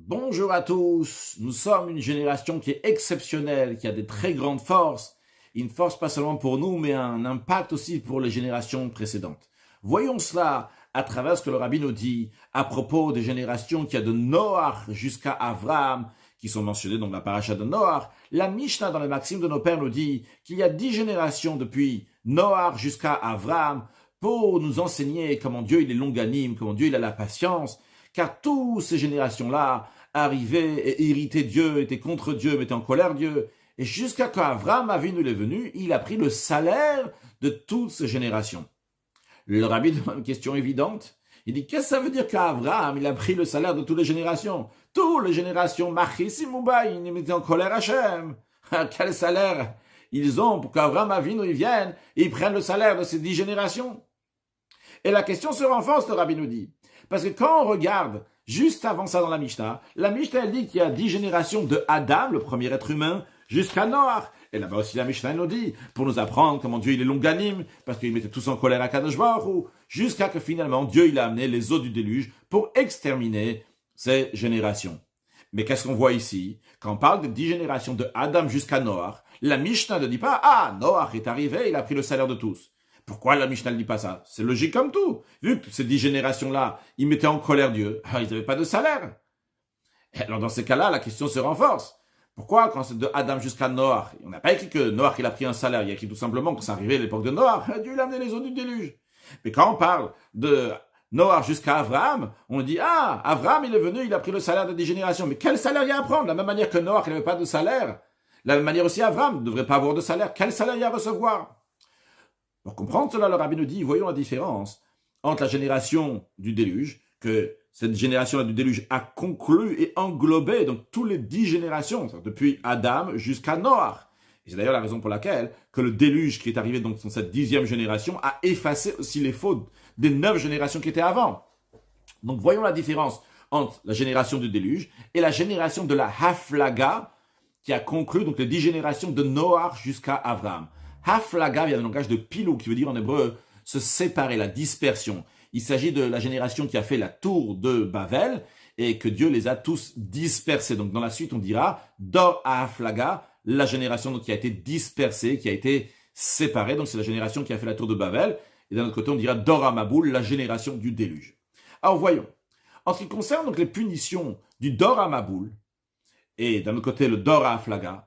Bonjour à tous, nous sommes une génération qui est exceptionnelle, qui a des très grandes forces, une force pas seulement pour nous, mais un impact aussi pour les générations précédentes. Voyons cela à travers ce que le Rabbi nous dit à propos des générations qui a de Noach jusqu'à Avraham, qui sont mentionnées dans la paracha de Noach. La Mishnah dans les Maximes de nos pères nous dit qu'il y a 10 générations depuis Noach jusqu'à Avraham pour nous enseigner comment Dieu il est longanime, comment Dieu il a la patience, car toutes ces générations-là arrivaient et irritaient Dieu, étaient contre Dieu, mettaient en colère Dieu. Et jusqu'à quand Avraham Avinu est venu, il a pris le salaire de toutes ces générations. Le Rabbi demande une question évidente. Il dit, qu'est-ce que ça veut dire qu'Avraham, il a pris le salaire de toutes les générations? Toutes les générations, Machissimoubaï, ils mettaient en colère Hachem. Quel salaire ils ont pour qu'Avraham Avinu il vienne et ils prennent le salaire de ces 10 générations? Et la question se renforce, le Rabbi nous dit. Parce que quand on regarde juste avant ça dans la Mishnah elle dit qu'il y a 10 générations de Adam, le premier être humain, jusqu'à Noach. Et là-bas aussi la Mishnah nous dit, pour nous apprendre comment Dieu il est longanime, parce qu'ils mettaient tous en colère à Kadosh Baruch Hu, jusqu'à que finalement Dieu il a amené les eaux du déluge pour exterminer ces générations. Mais qu'est-ce qu'on voit ici? Quand on parle de 10 générations de Adam jusqu'à Noach, la Mishnah ne dit pas, Noach est arrivé, il a pris le salaire de tous. Pourquoi la Mishnah ne dit pas ça? C'est logique comme tout. Vu que ces 10 générations-là, ils mettaient en colère Dieu, ils n'avaient pas de salaire. Et alors dans ces cas-là, la question se renforce. Pourquoi quand c'est de Adam jusqu'à Noach, on n'a pas écrit que Noach il a pris un salaire, il y a écrit tout simplement que ça arrivait à l'époque de Noach, Dieu il a amené les eaux du déluge. Mais quand on parle de Noach jusqu'à Avraham, on dit, Avraham il est venu, il a pris le salaire de 10 générations. Mais quel salaire il y a à prendre? De la même manière que Noach il n'avait pas de salaire, de la même manière aussi Avraham ne devrait pas avoir de salaire. Quel salaire il y a à recevoir? Pour comprendre cela, le Rabbi nous dit, voyons la différence entre la génération du déluge, que cette génération-là du déluge a conclu et englobé donc toutes les 10 générations, depuis Adam jusqu'à Noach. Et c'est d'ailleurs la raison pour laquelle que le déluge qui est arrivé donc dans cette 10e génération a effacé aussi les fautes des 9 générations qui étaient avant. Donc voyons la différence entre la génération du déluge et la génération de la Haflaga qui a conclu donc les 10 générations de Noach jusqu'à Avraham. Haflaga vient du langage de Pilou, qui veut dire en hébreu se séparer, la dispersion. Il s'agit de la génération qui a fait la tour de Babel et que Dieu les a tous dispersés. Donc dans la suite, on dira Dor Haflaga, la génération donc, qui a été dispersée, qui a été séparée. Donc c'est la génération qui a fait la tour de Babel. Et d'un autre côté, on dira Dor Hamaboul, la génération du déluge. Alors voyons. En ce qui concerne donc les punitions du Dor Hamaboul et d'un autre côté le Dor Haflaga,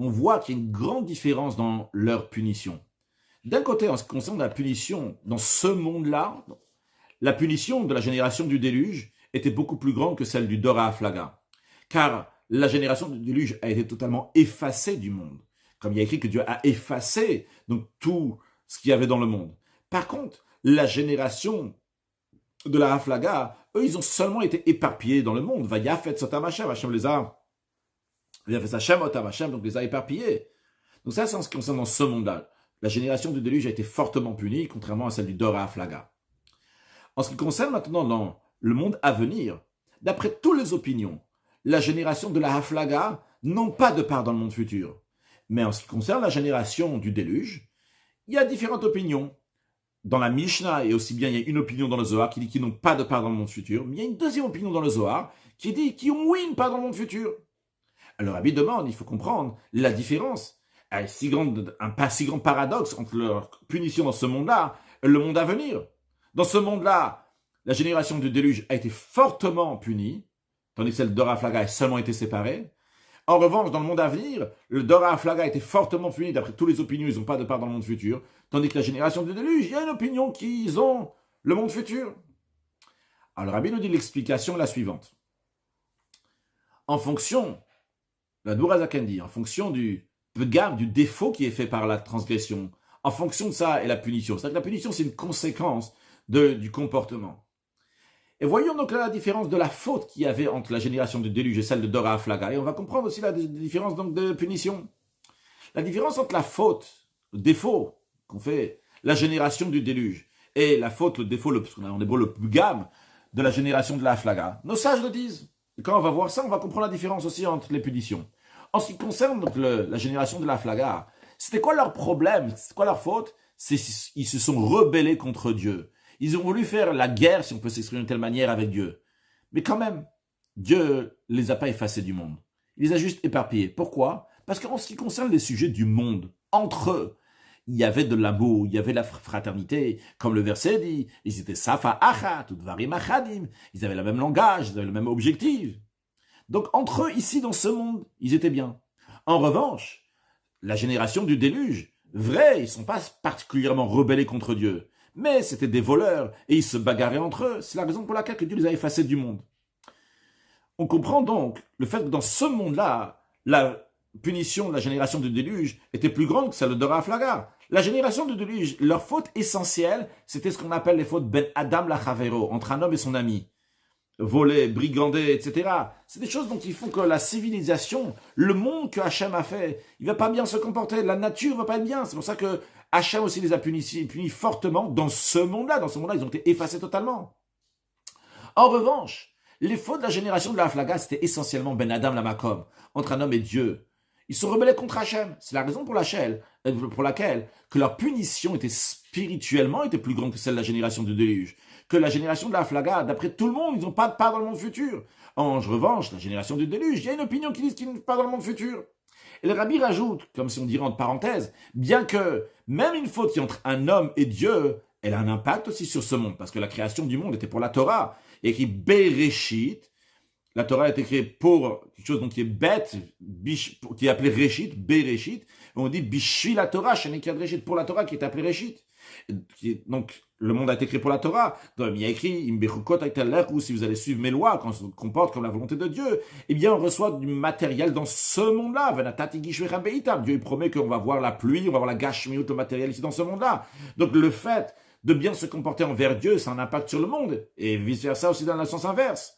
on voit qu'il y a une grande différence dans leur punition. D'un côté, en ce qui concerne la punition dans ce monde-là, la punition de la génération du déluge était beaucoup plus grande que celle du Dor Haflaga. Car la génération du déluge a été totalement effacée du monde. Comme il y a écrit que Dieu a effacé donc, tout ce qu'il y avait dans le monde. Par contre, la génération de la Haflaga, eux, ils ont seulement été éparpillés dans le monde. Vayafet Sotam Hashem, Hashem les a... Il a fait ça, Hashem, donc les a éparpillés. Donc ça, c'est en ce qui concerne dans ce monde-là. La génération du déluge a été fortement punie, contrairement à celle du Dor Haflaga. En ce qui concerne maintenant dans le monde à venir, d'après toutes les opinions, la génération de la Haflaga n'ont pas de part dans le monde futur. Mais en ce qui concerne la génération du déluge, il y a différentes opinions. Dans la Mishnah, et aussi bien il y a une opinion dans le Zohar qui dit qu'ils n'ont pas de part dans le monde futur, mais il y a une deuxième opinion dans le Zohar qui dit qu'ils ont oui une part dans le monde futur. Alors, Rabbi demande, il faut comprendre la différence. Un pas si grand paradoxe entre leur punition dans ce monde-là et le monde à venir. Dans ce monde-là, la génération du déluge a été fortement punie, tandis que celle de Dor Haflaga a seulement été séparée. En revanche, dans le monde à venir, le Dor Haflaga a été fortement puni, d'après toutes les opinions, ils n'ont pas de part dans le monde futur, tandis que la génération du déluge, il y a une opinion qu'ils ont le monde futur. Alors, Rabbi nous dit l'explication est la suivante. En fonction... La Dourazaken dit, en fonction du pgam, du défaut qui est fait par la transgression, en fonction de ça est la punition. C'est-à-dire que la punition, c'est une conséquence du comportement. Et voyons donc là la différence de la faute qu'il y avait entre la génération du déluge et celle de Dor Haflaga. Et on va comprendre aussi la différence donc de punition. La différence entre la faute, le défaut qu'on fait, la génération du déluge, et la faute, le défaut, en hébreu, le pgam de la génération de la Haflaga. Nos sages le disent. Et quand on va voir ça, on va comprendre la différence aussi entre les punitions. En ce qui concerne donc la génération de la Haflaga, c'était quoi leur problème? C'était quoi leur faute? Ils se sont rebellés contre Dieu. Ils ont voulu faire la guerre, si on peut s'exprimer de telle manière, avec Dieu. Mais quand même, Dieu les a pas effacés du monde. Il les a juste éparpillés. Pourquoi? Parce qu'en ce qui concerne les sujets du monde, entre eux, il y avait de l'amour, il y avait la fraternité, comme le verset dit, ils étaient safa achat, ou dvarim achadim, ils avaient le même langage, ils avaient le même objectif. Donc entre eux, ici, dans ce monde, ils étaient bien. En revanche, la génération du déluge, vrai, ils ne sont pas particulièrement rebellés contre Dieu, mais c'était des voleurs, et ils se bagarraient entre eux. C'est la raison pour laquelle Dieu les a effacés du monde. On comprend donc le fait que dans ce monde-là, la punition de la génération du déluge était plus grande que celle de Raflaga. La génération du déluge, leur faute essentielle, c'était ce qu'on appelle les fautes ben Adam la Chavero, entre un homme et son ami. Voler, brigander, etc. C'est des choses dont il faut que la civilisation, le monde que Hachem a fait, il va pas bien se comporter, la nature va pas être bien. C'est pour ça que Hachem aussi les a punis fortement dans ce monde-là. Dans ce monde-là, ils ont été effacés totalement. En revanche, les fautes de la génération de la Haflaga, c'était essentiellement Ben Adam la Makom, entre un homme et Dieu. Ils sont rebellés contre Hachem. C'est la raison pour laquelle que leur punition était spirituellement était plus grande que celle de la génération du déluge. Que la génération de la Haflaga, d'après tout le monde, ils n'ont pas de part dans le monde futur. En revanche, la génération du déluge, il y a une opinion qui dit qu'ils n'ont pas dans le monde futur. Et le Rabbi rajoute, comme si on dirait entre parenthèses, bien que même une faute qui est entre un homme et Dieu, elle a un impact aussi sur ce monde, parce que la création du monde était pour la Torah, et écrit Bereshit. La Torah est écrite pour quelque chose donc qui est bête, qui est appelé Réchit, Bereshit. On dit Bishvi la Torah, Shenikad Réchit, pour la Torah qui est appelée Réchit. Donc, le monde a été créé pour la Torah. Donc, il y a écrit, ou si vous allez suivre mes lois, quand on se comporte comme la volonté de Dieu, eh bien, on reçoit du matériel dans ce monde-là. Dieu promet qu'on va voir la pluie, on va voir la gashmiut, le matériel ici dans ce monde-là. Donc, le fait de bien se comporter envers Dieu, ça a un impact sur le monde. Et vice-versa aussi dans le sens inverse.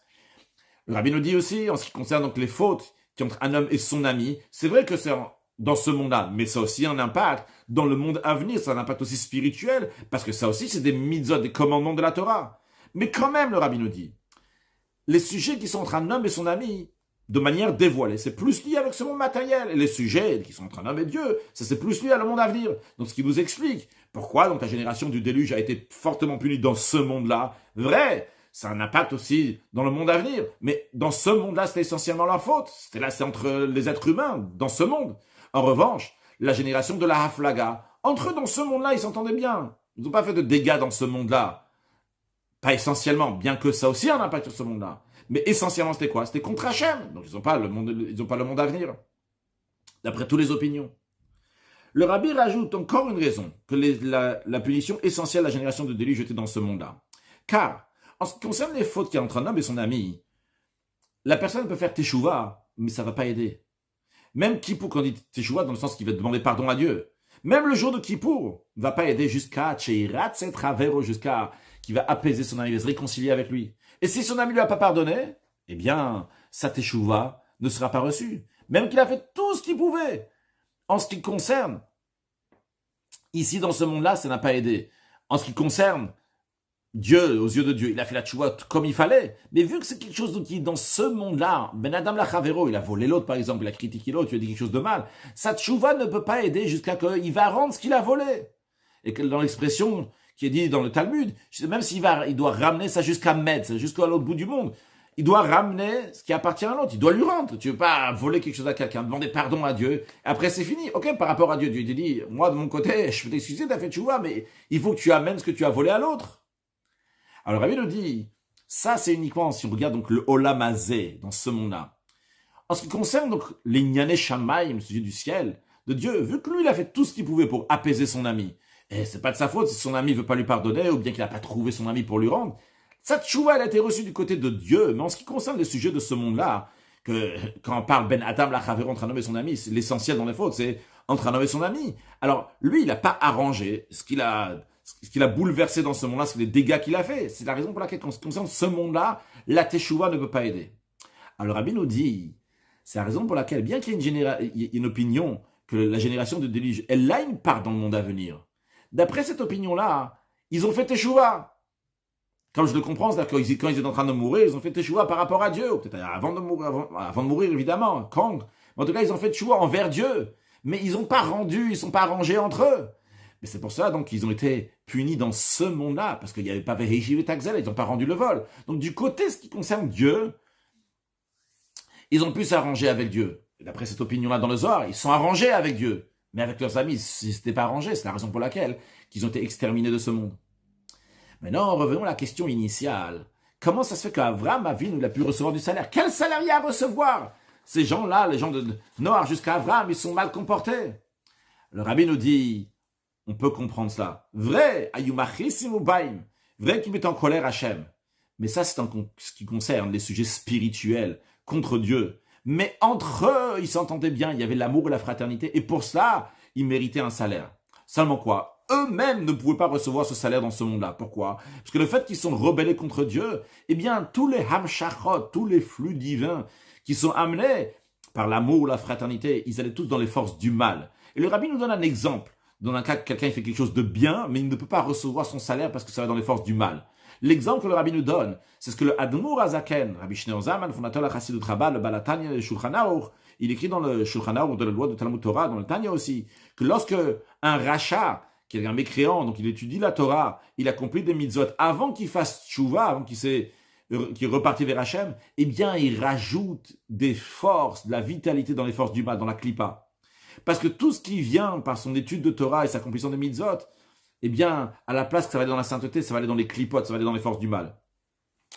Le Rabbi nous dit aussi, en ce qui concerne donc les fautes qui entre un homme et son ami, c'est vrai que c'est dans ce monde-là, mais ça a aussi un impact dans le monde à venir, ça a un impact aussi spirituel, parce que ça aussi c'est des mitzvot, des commandements de la Torah. Mais quand même, le Rabbi nous dit, les sujets qui sont entre un homme et son ami, de manière dévoilée, c'est plus lié avec ce monde matériel. Et les sujets qui sont entre un homme et Dieu, ça c'est plus lié à le monde à venir. Donc ce qui nous explique pourquoi donc la génération du déluge a été fortement punie dans ce monde-là. Vrai, ça a un impact aussi dans le monde à venir. Mais dans ce monde-là, c'était essentiellement leur faute. C'était là, c'est entre les êtres humains, dans ce monde. En revanche, la génération de la Haflaga, entre eux, dans ce monde-là, ils s'entendaient bien. Ils n'ont pas fait de dégâts dans ce monde-là. Pas essentiellement, bien que ça aussi a un impact sur ce monde-là. Mais essentiellement, c'était quoi? C'était contre Hachem. Donc, ils n'ont pas le monde à venir. D'après toutes les opinions. Le Rabbi rajoute encore une raison que la punition essentielle de la génération de déluge était dans ce monde-là. Car, en ce qui concerne les fautes qu'il y a entre un homme et son ami, la personne peut faire teshuva, mais ça ne va pas aider. Même Kippour, quand on dit teshuva, dans le sens qu'il va demander pardon à Dieu, même le jour de Kippour ne va pas aider jusqu'à jusqu'à qui va apaiser son ami, il va se réconcilier avec lui. Et si son ami ne lui a pas pardonné, eh bien, sa teshuva ne sera pas reçue. Même qu'il a fait tout ce qu'il pouvait. En ce qui concerne, ici dans ce monde-là, ça n'a pas aidé. En ce qui concerne Dieu, aux yeux de Dieu, il a fait la teshuva comme il fallait. Mais vu que c'est quelque chose qui, dans ce monde-là, Ben Adam la Chavero, il a volé l'autre par exemple, il a critiqué l'autre, il a dit quelque chose de mal, sa teshuva ne peut pas aider jusqu'à qu'il va rendre ce qu'il a volé. Et que dans l'expression qui est dit dans le Talmud, même s'il doit ramener ça jusqu'à Metz, jusqu'à l'autre bout du monde, il doit ramener ce qui appartient à l'autre, il doit lui rendre. Tu veux pas voler quelque chose à quelqu'un, demander pardon à Dieu, après c'est fini. Ok, par rapport à Dieu, Dieu te dit, moi de mon côté, je peux t'excuser, t'as fait teshuva, mais il faut que tu amènes ce que tu as volé à l'autre. Alors Rabbi nous dit, ça c'est uniquement si on regarde donc le Olam Hazé, dans ce monde-là. En ce qui concerne donc les Nyané Shamayim, le sujet du ciel, de Dieu, vu que lui il a fait tout ce qu'il pouvait pour apaiser son ami, et c'est pas de sa faute si son ami veut pas lui pardonner, ou bien qu'il n'a pas trouvé son ami pour lui rendre, sa tchouva elle a été reçue du côté de Dieu, mais en ce qui concerne les sujets de ce monde-là, que quand on parle Ben Adam, la Chavero entre un homme et son ami, c'est l'essentiel dans les fautes, c'est entre un homme et son ami. Alors lui il n'a pas arrangé ce qu'il a bouleversé dans ce monde-là, c'est les dégâts qu'il a fait. C'est la raison pour laquelle, quand on se concerne ce monde-là, la teshuva ne peut pas aider. Alors Rabbi nous dit, c'est la raison pour laquelle, bien qu'il y ait une opinion que la génération de déluge, elle a une part dans le monde à venir. D'après cette opinion-là, ils ont fait teshuva. Comme je le comprends, c'est-à-dire que quand ils étaient en train de mourir, ils ont fait teshuva par rapport à Dieu. Peut-être avant de mourir, évidemment. Quand. Mais en tout cas, ils ont fait teshuva envers Dieu. Mais ils n'ont pas rendu, ils ne sont pas arrangés entre eux. Mais c'est pour ça donc qu'ils ont été punis dans ce monde-là, parce qu'il n'y avait pas Vehijiv et Taxel, ils n'ont pas rendu le vol. Donc du côté, ce qui concerne Dieu, ils ont pu s'arranger avec Dieu. Et d'après cette opinion-là dans le Zohar, ils sont arrangés avec Dieu. Mais avec leurs amis, c'était pas arrangé. C'est la raison pour laquelle ils ont été exterminés de ce monde. Maintenant, revenons à la question initiale. Comment ça se fait qu'Avram Avinu il a pu recevoir du salaire? Quel salaire il y a à recevoir? Ces gens-là, les gens de Noach jusqu'à Avram, ils sont mal comportés. Le rabbi nous dit, on peut comprendre cela. Vrai, vrai qu'il met en colère Hachem. Mais ça, c'est en ce qui concerne les sujets spirituels contre Dieu. Mais entre eux, ils s'entendaient bien, il y avait l'amour et la fraternité, et pour cela, ils méritaient un salaire. Seulement quoi? Eux-mêmes ne pouvaient pas recevoir ce salaire dans ce monde-là. Pourquoi? Parce que le fait qu'ils sont rebellés contre Dieu, eh bien, tous les hamshachot, tous les flux divins qui sont amenés par l'amour, la fraternité, ils allaient tous dans les forces du mal. Et le rabbi nous donne un exemple. Dans un cas, quelqu'un fait quelque chose de bien, mais il ne peut pas recevoir son salaire parce que ça va dans les forces du mal. L'exemple que le rabbi nous donne, c'est ce que le Admour Azaken, Rabbi Shneur Zalman, fondateur de la Chassidut Rabbah, le Balatanya et le Shulchan Aruch, il écrit dans le Shulchan Aruch de la loi de Talmud Torah, dans le Tanya aussi, que lorsque un rachat, qui est un mécréant, donc il étudie la Torah, il accomplit des mitzvot, avant qu'il fasse tchouva, avant qu'il repartit vers Hachem, eh bien il rajoute des forces, de la vitalité dans les forces du mal, dans la klipa. Parce que tout ce qui vient par son étude de Torah et sa accomplissement des mitzvot, eh bien, à la place que ça va aller dans la sainteté, ça va aller dans les clipotes, ça va aller dans les forces du mal.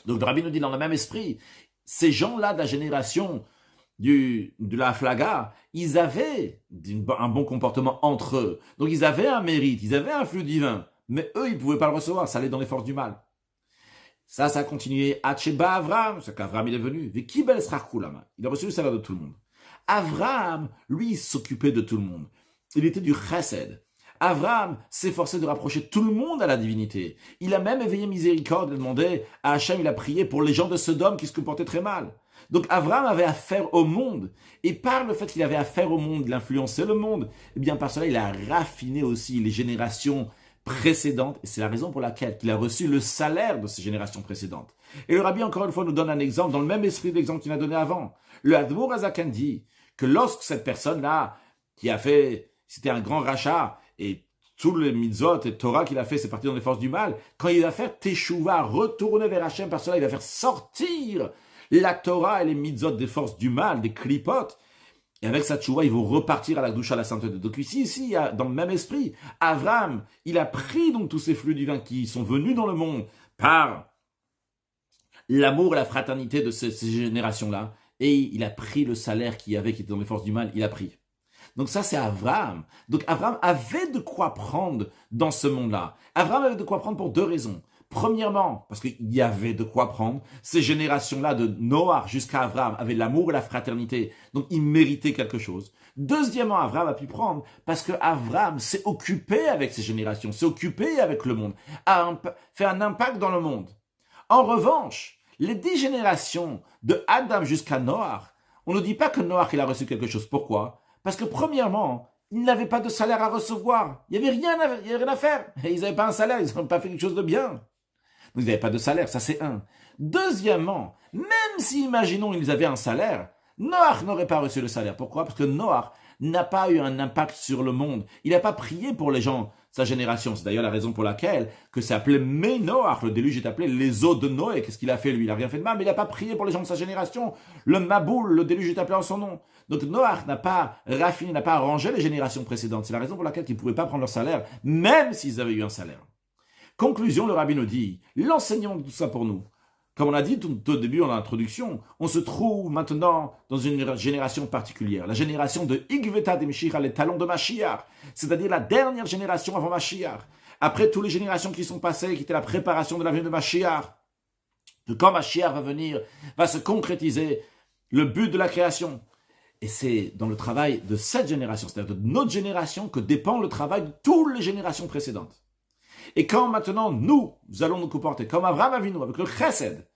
Donc le rabbi nous dit dans le même esprit, ces gens-là de la génération de la Haflaga, ils avaient un bon comportement entre eux. Donc ils avaient un mérite, ils avaient un flux divin, mais eux, ils ne pouvaient pas le recevoir, ça allait dans les forces du mal. Ça a continué. Hacheba Avram, c'est qu'Avram il est venu. Il a reçu le salaire de tout le monde. Avram, lui, il s'occupait de tout le monde. Il était du chesed. Avram s'efforçait de rapprocher tout le monde à la divinité. Il a même éveillé miséricorde et demandé à Hachem, il a prié pour les gens de Sodome qui se comportaient très mal. Donc Avram avait affaire au monde. Et par le fait qu'il avait affaire au monde, il influençait le monde, eh bien par cela, il a raffiné aussi les générations précédentes. Et c'est la raison pour laquelle il a reçu le salaire de ces générations précédentes. Et le rabbi, encore une fois, nous donne un exemple dans le même esprit de l'exemple qu'il a donné avant. Le Admour Azakan dit que lorsque cette personne-là, qui a fait, c'était un grand rachat, et tous les mitzvot et Torah qu'il a fait, c'est parti dans les forces du mal, quand il va faire Teshuvah, retourner vers Hachem, par cela, il va faire sortir la Torah et les mitzvot des forces du mal, des klipotes, et avec sa teshuvah, ils vont repartir à la douche, à la sainteté. Donc ici, dans le même esprit, Avram, il a pris donc tous ces flux divins qui sont venus dans le monde par l'amour et la fraternité de ces générations-là, et il a pris le salaire qu'il y avait, qui était dans les forces du mal, il a pris. Donc ça, c'est Avram. Donc Avram avait de quoi prendre dans ce monde-là. Avram avait de quoi prendre pour deux raisons. Premièrement, parce qu'il y avait de quoi prendre. Ces générations-là, de Noach jusqu'à Avram, avaient l'amour et la fraternité. Donc ils méritaient quelque chose. Deuxièmement, Avram a pu prendre parce que Avram s'est occupé avec ces générations, s'est occupé avec le monde, a fait un impact dans le monde. En revanche, les 10 générations de Adam jusqu'à Noach, on ne dit pas que Noach il a reçu quelque chose. Pourquoi? Parce que premièrement, ils n'avaient pas de salaire à recevoir. Il n'y avait rien à faire. Ils n'avaient pas un salaire, ils n'ont pas fait quelque chose de bien. Donc ils n'avaient pas de salaire, ça c'est un. Deuxièmement, même si, imaginons, ils avaient un salaire, Noach n'aurait pas reçu le salaire. Pourquoi? Parce que Noach n'a pas eu un impact sur le monde. Il n'a pas prié pour les gens, sa génération. C'est d'ailleurs la raison pour laquelle que c'est appelé Noach. Le déluge est appelé les eaux de Noé. Qu'est-ce qu'il a fait lui? Il n'a rien fait de mal, mais il n'a pas prié pour les gens de sa génération. Le Maboul, le déluge est appelé en son nom. Donc Noach n'a pas raffiné, n'a pas arrangé les générations précédentes. C'est la raison pour laquelle ils ne pouvaient pas prendre leur salaire, même s'ils avaient eu un salaire. Conclusion, le rabbi nous dit, l'enseignement de tout ça pour nous. Comme on a dit tout au début en introduction, on se trouve maintenant dans une génération particulière, la génération de Igveta de Mashiach, les talons de Mashiach, c'est-à-dire la dernière génération avant Mashiach. Après toutes les générations qui sont passées, qui étaient la préparation de la venue de Mashiach, de quand Mashiach va venir, va se concrétiser le but de la création. Et c'est dans le travail de cette génération, c'est-à-dire de notre génération, que dépend le travail de toutes les générations précédentes. Et quand maintenant nous allons nous comporter comme Avraham Avinu, avec le chesed,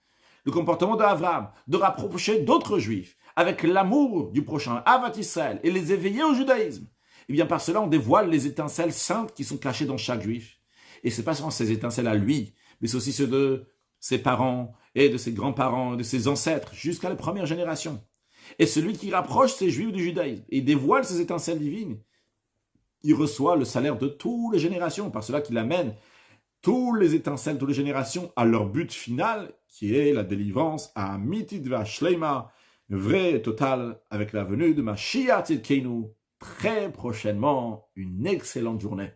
le comportement d'Avraham, de rapprocher d'autres juifs, avec l'amour du prochain, Avat Israël, et les éveiller au judaïsme, et bien par cela on dévoile les étincelles saintes qui sont cachées dans chaque juif. Et c'est pas seulement ces étincelles à lui, mais c'est aussi ceux de ses parents et de ses grands-parents, de ses ancêtres, jusqu'à la première génération. Et celui qui rapproche ces juifs du judaïsme et dévoile ces étincelles divines, il reçoit le salaire de toutes les générations, par cela qu'il amène toutes les étincelles, toutes les générations à leur but final, qui est la délivrance à Mitid Shleima, vrai et total avec la venue de Mashiach Tzidkeinu très prochainement. Une excellente journée.